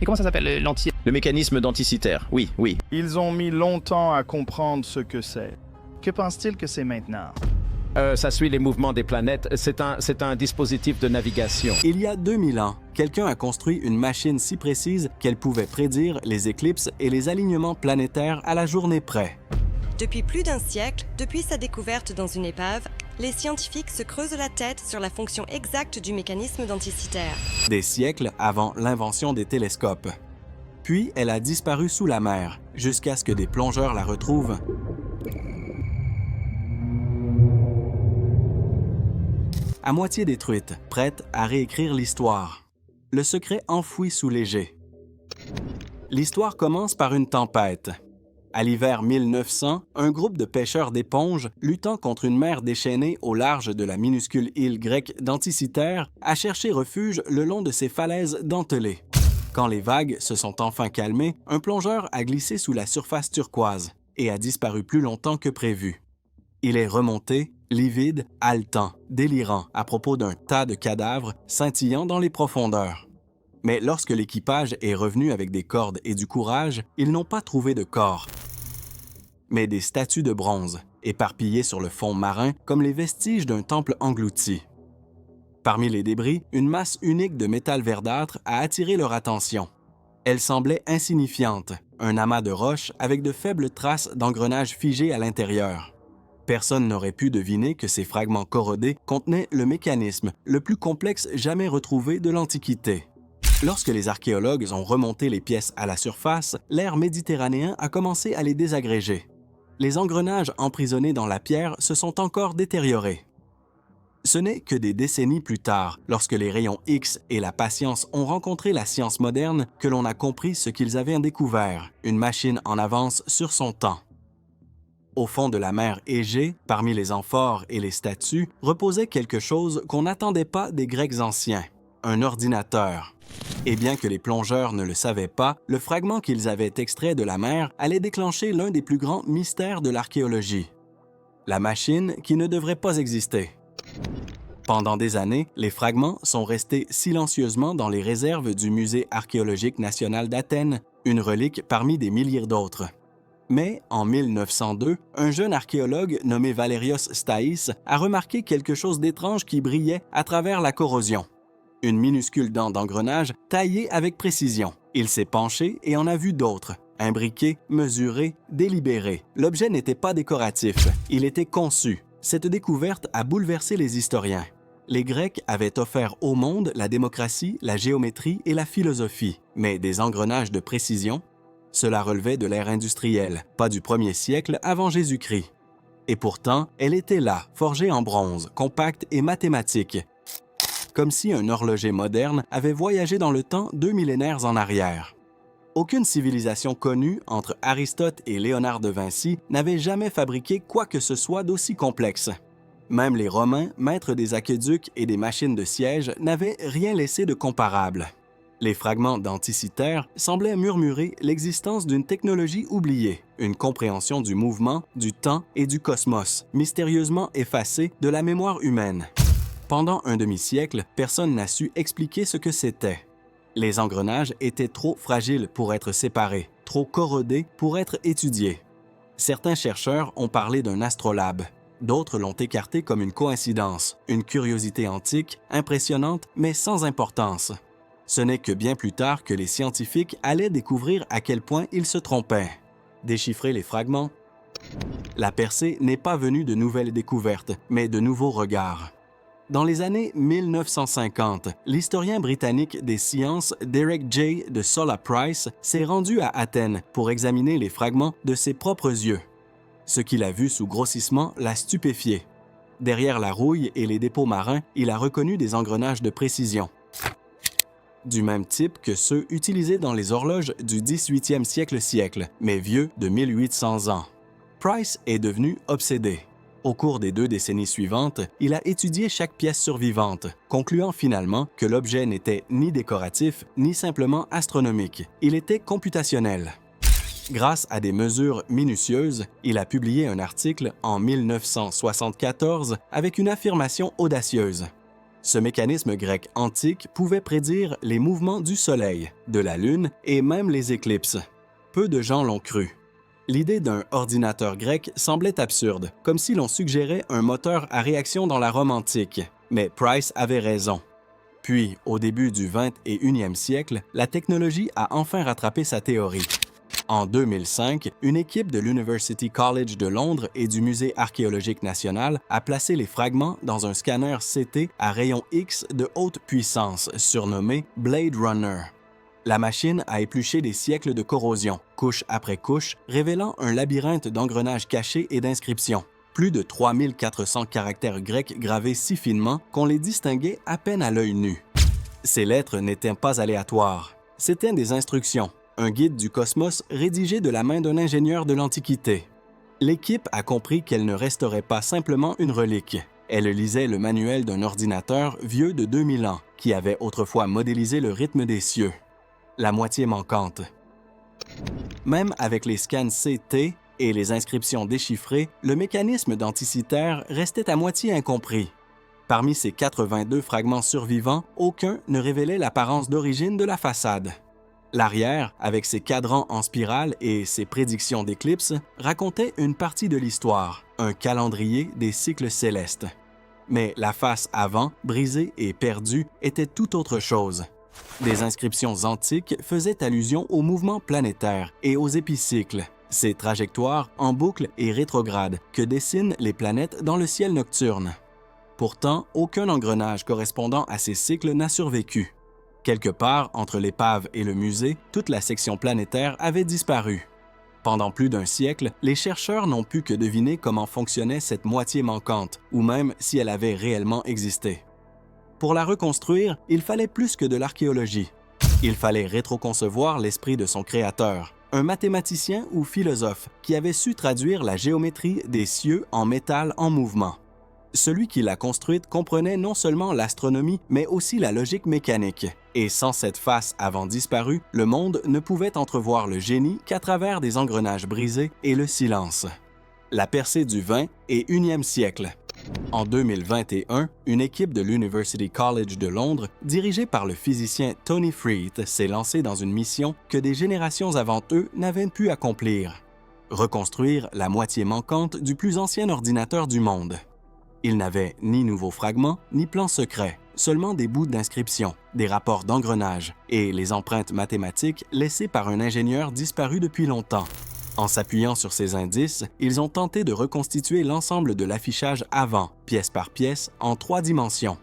Et comment ça s'appelle, l'anti... Le mécanisme d'Anticythère, oui, oui. Ils ont mis longtemps à comprendre ce que c'est. Que pense-t-il que c'est maintenant? Ça suit les mouvements des planètes. C'est un dispositif de navigation. Il y a 2000 ans, quelqu'un a construit une machine si précise qu'elle pouvait prédire les éclipses et les alignements planétaires à la journée près. Depuis plus d'un siècle, depuis sa découverte dans une épave, les scientifiques se creusent la tête sur la fonction exacte du mécanisme d'Anticythère. Des siècles avant l'invention des télescopes. Puis, elle a disparu sous la mer, jusqu'à ce que des plongeurs la retrouvent. À moitié détruite, prête à réécrire l'histoire. Le secret enfoui sous léger. L'histoire commence par une tempête. À l'hiver 1900, un groupe de pêcheurs d'éponges, luttant contre une mer déchaînée au large de la minuscule île grecque d'Anticythère, a cherché refuge le long de ces falaises dentelées. Quand les vagues se sont enfin calmées, un plongeur a glissé sous la surface turquoise et a disparu plus longtemps que prévu. Il est remonté, livide, haletant, délirant à propos d'un tas de cadavres scintillant dans les profondeurs. Mais lorsque l'équipage est revenu avec des cordes et du courage, ils n'ont pas trouvé de corps, mais des statues de bronze, éparpillées sur le fond marin comme les vestiges d'un temple englouti. Parmi les débris, une masse unique de métal verdâtre a attiré leur attention. Elle semblait insignifiante, un amas de roches avec de faibles traces d'engrenages figés à l'intérieur. Personne n'aurait pu deviner que ces fragments corrodés contenaient le mécanisme le plus complexe jamais retrouvé de l'Antiquité. Lorsque les archéologues ont remonté les pièces à la surface, l'air méditerranéen a commencé à les désagréger. Les engrenages emprisonnés dans la pierre se sont encore détériorés. Ce n'est que des décennies plus tard, lorsque les rayons X et la patience ont rencontré la science moderne, que l'on a compris ce qu'ils avaient découvert, une machine en avance sur son temps. Au fond de la mer Égée, parmi les amphores et les statues, reposait quelque chose qu'on n'attendait pas des Grecs anciens, un ordinateur. Et bien que les plongeurs ne le savaient pas, le fragment qu'ils avaient extrait de la mer allait déclencher l'un des plus grands mystères de l'archéologie. La machine qui ne devrait pas exister. Pendant des années, les fragments sont restés silencieusement dans les réserves du Musée archéologique national d'Athènes, une relique parmi des milliers d'autres. Mais, en 1902, un jeune archéologue nommé Valerios Staïs a remarqué quelque chose d'étrange qui brillait à travers la corrosion. Une minuscule dent d'engrenage taillée avec précision. Il s'est penché et en a vu d'autres, imbriqués, mesurés, délibérés. L'objet n'était pas décoratif, il était conçu. Cette découverte a bouleversé les historiens. Les Grecs avaient offert au monde la démocratie, la géométrie et la philosophie, mais des engrenages de précision? Cela relevait de l'ère industrielle, pas du 1er siècle avant Jésus-Christ. Et pourtant, elle était là, forgée en bronze, compacte et mathématique, comme si un horloger moderne avait voyagé dans le temps 2 millénaires en arrière. Aucune civilisation connue, entre Aristote et Léonard de Vinci, n'avait jamais fabriqué quoi que ce soit d'aussi complexe. Même les Romains, maîtres des aqueducs et des machines de siège, n'avaient rien laissé de comparable. Les fragments d'Anticythère semblaient murmurer l'existence d'une technologie oubliée, une compréhension du mouvement, du temps et du cosmos, mystérieusement effacée de la mémoire humaine. Pendant un demi-siècle, personne n'a su expliquer ce que c'était. Les engrenages étaient trop fragiles pour être séparés, trop corrodés pour être étudiés. Certains chercheurs ont parlé d'un astrolabe. D'autres l'ont écarté comme une coïncidence, une curiosité antique, impressionnante mais sans importance. Ce n'est que bien plus tard que les scientifiques allaient découvrir à quel point ils se trompaient. Déchiffrer les fragments? La percée n'est pas venue de nouvelles découvertes, mais de nouveaux regards. Dans les années 1950, l'historien britannique des sciences Derek J. de Sola Price s'est rendu à Athènes pour examiner les fragments de ses propres yeux. Ce qu'il a vu sous grossissement l'a stupéfié. Derrière la rouille et les dépôts marins, il a reconnu des engrenages de précision, du même type que ceux utilisés dans les horloges du 18e siècle, mais vieux de 1800 ans. Price est devenu obsédé. Au cours des 2 décennies suivantes, il a étudié chaque pièce survivante, concluant finalement que l'objet n'était ni décoratif ni simplement astronomique. Il était computationnel. Grâce à des mesures minutieuses, il a publié un article en 1974 avec une affirmation audacieuse. Ce mécanisme grec antique pouvait prédire les mouvements du Soleil, de la Lune et même les éclipses. Peu de gens l'ont cru. L'idée d'un ordinateur grec semblait absurde, comme si l'on suggérait un moteur à réaction dans la Rome antique. Mais Price avait raison. Puis, au début du 21e siècle, la technologie a enfin rattrapé sa théorie. En 2005, une équipe de l'University College de Londres et du Musée archéologique national a placé les fragments dans un scanner CT à rayon X de haute puissance, surnommé Blade Runner. La machine a épluché des siècles de corrosion, couche après couche, révélant un labyrinthe d'engrenages cachés et d'inscriptions. Plus de 3400 caractères grecs gravés si finement qu'on les distinguait à peine à l'œil nu. Ces lettres n'étaient pas aléatoires. C'étaient des instructions, un guide du cosmos rédigé de la main d'un ingénieur de l'Antiquité. L'équipe a compris qu'elle ne resterait pas simplement une relique. Elle lisait le manuel d'un ordinateur vieux de 2000 ans, qui avait autrefois modélisé le rythme des cieux. La moitié manquante. Même avec les scans CT et les inscriptions déchiffrées, le mécanisme d'Anticythère restait à moitié incompris. Parmi ces 82 fragments survivants, aucun ne révélait l'apparence d'origine de la façade. L'arrière, avec ses cadrans en spirale et ses prédictions d'éclipses, racontait une partie de l'histoire, un calendrier des cycles célestes. Mais la face avant, brisée et perdue, était tout autre chose. Des inscriptions antiques faisaient allusion aux mouvements planétaires et aux épicycles, ces trajectoires en boucle et rétrograde que dessinent les planètes dans le ciel nocturne. Pourtant, aucun engrenage correspondant à ces cycles n'a survécu. Quelque part entre l'épave et le musée, toute la section planétaire avait disparu. Pendant plus d'un siècle, les chercheurs n'ont pu que deviner comment fonctionnait cette moitié manquante, ou même si elle avait réellement existé. Pour la reconstruire, il fallait plus que de l'archéologie. Il fallait rétroconcevoir l'esprit de son créateur, un mathématicien ou philosophe qui avait su traduire la géométrie des cieux en métal en mouvement. Celui qui l'a construite comprenait non seulement l'astronomie, mais aussi la logique mécanique. Et sans cette face avant disparue, le monde ne pouvait entrevoir le génie qu'à travers des engrenages brisés et le silence. La percée du 20 et 1e siècle. En 2021, une équipe de l'University College de Londres, dirigée par le physicien Tony Freeth, s'est lancée dans une mission que des générations avant eux n'avaient pu accomplir. Reconstruire la moitié manquante du plus ancien ordinateur du monde. Il n'avait ni nouveaux fragments, ni plans secrets, seulement des bouts d'inscription, des rapports d'engrenage et les empreintes mathématiques laissées par un ingénieur disparu depuis longtemps. En s'appuyant sur ces indices, ils ont tenté de reconstituer l'ensemble de l'affichage avant, pièce par pièce, en 3 dimensions.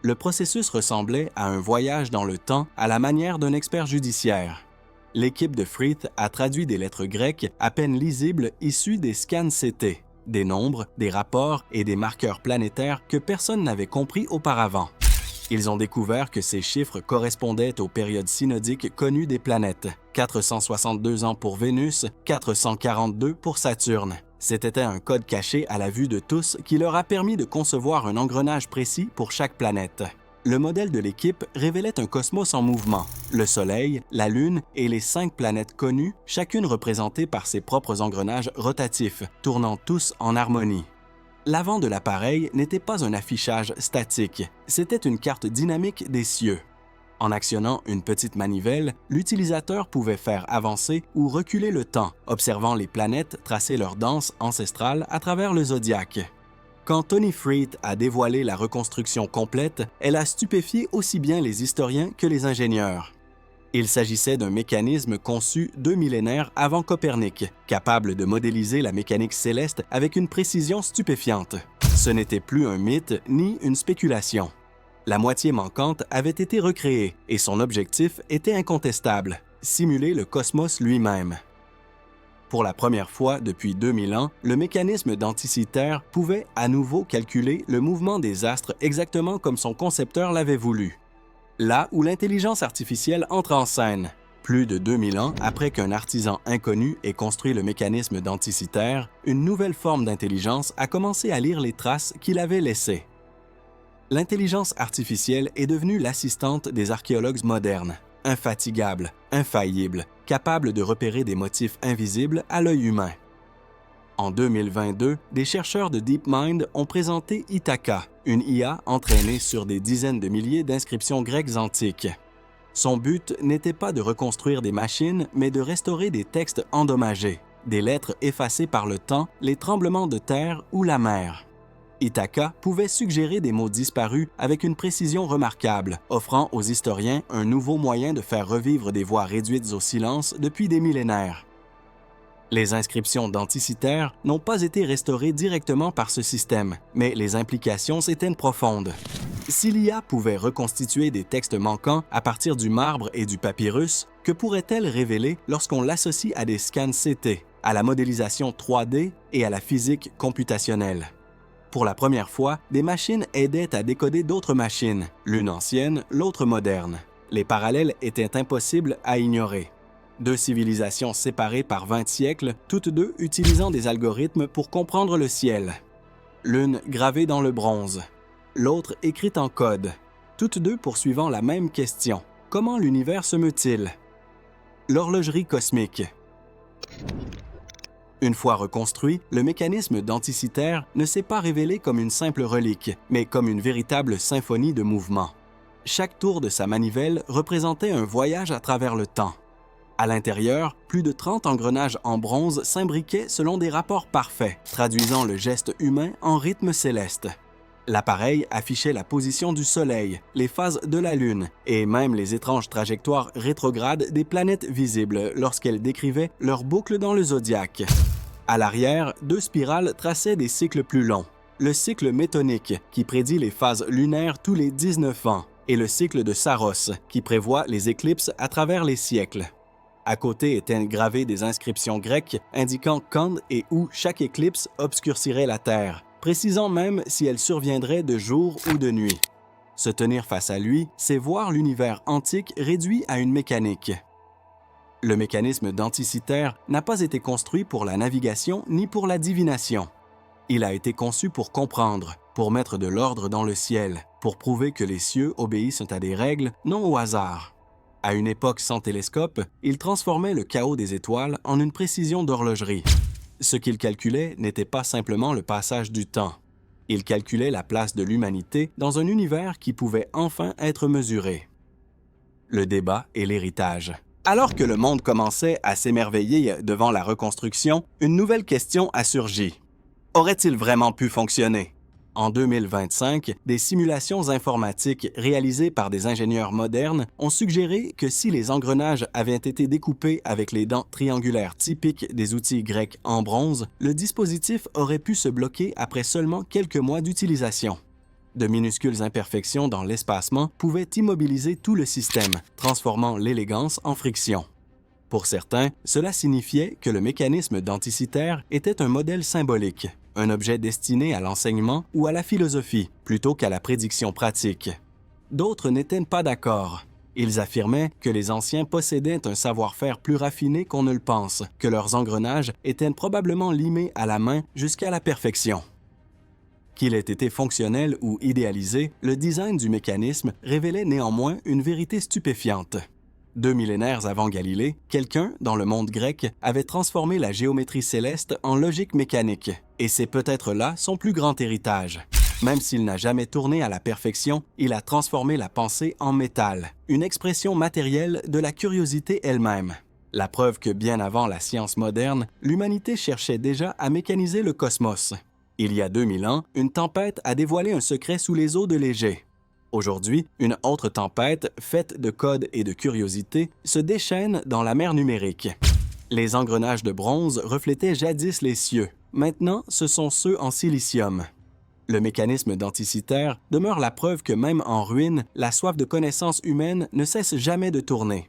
Le processus ressemblait à un voyage dans le temps à la manière d'un expert judiciaire. L'équipe de Freeth a traduit des lettres grecques à peine lisibles issues des scans CT, des nombres, des rapports et des marqueurs planétaires que personne n'avait compris auparavant. Ils ont découvert que ces chiffres correspondaient aux périodes synodiques connues des planètes. 462 ans pour Vénus, 442 pour Saturne. C'était un code caché à la vue de tous qui leur a permis de concevoir un engrenage précis pour chaque planète. Le modèle de l'équipe révélait un cosmos en mouvement. Le Soleil, la Lune et les 5 planètes connues, chacune représentée par ses propres engrenages rotatifs, tournant tous en harmonie. L'avant de l'appareil n'était pas un affichage statique, c'était une carte dynamique des cieux. En actionnant une petite manivelle, l'utilisateur pouvait faire avancer ou reculer le temps, observant les planètes tracer leur danse ancestrale à travers le zodiaque. Quand Tony Freeth a dévoilé la reconstruction complète, elle a stupéfié aussi bien les historiens que les ingénieurs. Il s'agissait d'un mécanisme conçu 2 millénaires avant Copernic, capable de modéliser la mécanique céleste avec une précision stupéfiante. Ce n'était plus un mythe ni une spéculation. La moitié manquante avait été recréée et son objectif était incontestable, simuler le cosmos lui-même. Pour la première fois depuis 2000 ans, le mécanisme d'Anticythère pouvait à nouveau calculer le mouvement des astres exactement comme son concepteur l'avait voulu. Là où l'intelligence artificielle entre en scène. Plus de 2000 ans après qu'un artisan inconnu ait construit le mécanisme d'Anticythère, une nouvelle forme d'intelligence a commencé à lire les traces qu'il avait laissées. L'intelligence artificielle est devenue l'assistante des archéologues modernes, infatigable, infaillible, capable de repérer des motifs invisibles à l'œil humain. En 2022, des chercheurs de DeepMind ont présenté Ithaka, une IA entraînée sur des dizaines de milliers d'inscriptions grecques antiques. Son but n'était pas de reconstruire des machines, mais de restaurer des textes endommagés, des lettres effacées par le temps, les tremblements de terre ou la mer. Ithaka pouvait suggérer des mots disparus avec une précision remarquable, offrant aux historiens un nouveau moyen de faire revivre des voix réduites au silence depuis des millénaires. Les inscriptions d'Anticythère n'ont pas été restaurées directement par ce système, mais les implications s'étaient profondes. Si l'IA pouvait reconstituer des textes manquants à partir du marbre et du papyrus, que pourrait-elle révéler lorsqu'on l'associe à des scans CT, à la modélisation 3D et à la physique computationnelle? Pour la première fois, des machines aidaient à décoder d'autres machines, l'une ancienne, l'autre moderne. Les parallèles étaient impossibles à ignorer. Deux civilisations séparées par 20 siècles, toutes deux utilisant des algorithmes pour comprendre le ciel. L'une gravée dans le bronze, l'autre écrite en code, toutes deux poursuivant la même question. Comment l'univers se meut-il? L'horlogerie cosmique. Une fois reconstruit, le mécanisme d'Anticythère ne s'est pas révélé comme une simple relique, mais comme une véritable symphonie de mouvements. Chaque tour de sa manivelle représentait un voyage à travers le temps. À l'intérieur, plus de 30 engrenages en bronze s'imbriquaient selon des rapports parfaits, traduisant le geste humain en rythme céleste. L'appareil affichait la position du Soleil, les phases de la Lune et même les étranges trajectoires rétrogrades des planètes visibles lorsqu'elles décrivaient leur boucle dans le zodiaque. À l'arrière, deux spirales traçaient des cycles plus longs. Le cycle métonique, qui prédit les phases lunaires tous les 19 ans, et le cycle de Saros, qui prévoit les éclipses à travers les siècles. À côté étaient gravées des inscriptions grecques indiquant quand et où chaque éclipse obscurcirait la Terre, précisant même si elle surviendrait de jour ou de nuit. Se tenir face à lui, c'est voir l'univers antique réduit à une mécanique. Le mécanisme d'Anticythère n'a pas été construit pour la navigation ni pour la divination. Il a été conçu pour comprendre, pour mettre de l'ordre dans le ciel, pour prouver que les cieux obéissent à des règles, non au hasard. À une époque sans télescope, il transformait le chaos des étoiles en une précision d'horlogerie. Ce qu'il calculait n'était pas simplement le passage du temps. Il calculait la place de l'humanité dans un univers qui pouvait enfin être mesuré. Le débat et l'héritage. Alors que le monde commençait à s'émerveiller devant la reconstruction, une nouvelle question a surgi. Aurait-il vraiment pu fonctionner? En 2025, des simulations informatiques réalisées par des ingénieurs modernes ont suggéré que si les engrenages avaient été découpés avec les dents triangulaires typiques des outils grecs en bronze, le dispositif aurait pu se bloquer après seulement quelques mois d'utilisation. De minuscules imperfections dans l'espacement pouvaient immobiliser tout le système, transformant l'élégance en friction. Pour certains, cela signifiait que le mécanisme d'Anticythère était un modèle symbolique, un objet destiné à l'enseignement ou à la philosophie, plutôt qu'à la prédiction pratique. D'autres n'étaient pas d'accord. Ils affirmaient que les anciens possédaient un savoir-faire plus raffiné qu'on ne le pense, que leurs engrenages étaient probablement limés à la main jusqu'à la perfection. Qu'il ait été fonctionnel ou idéalisé, le design du mécanisme révélait néanmoins une vérité stupéfiante. 2 millénaires avant Galilée, quelqu'un, dans le monde grec, avait transformé la géométrie céleste en logique mécanique, et c'est peut-être là son plus grand héritage. Même s'il n'a jamais tourné à la perfection, il a transformé la pensée en métal, une expression matérielle de la curiosité elle-même. La preuve que bien avant la science moderne, l'humanité cherchait déjà à mécaniser le cosmos. Il y a 2000 ans, une tempête a dévoilé un secret sous les eaux de l'Égée. Aujourd'hui, une autre tempête, faite de code et de curiosité, se déchaîne dans la mer numérique. Les engrenages de bronze reflétaient jadis les cieux. Maintenant, ce sont ceux en silicium. Le mécanisme d'Anticythère demeure la preuve que même en ruine, la soif de connaissance humaine ne cesse jamais de tourner.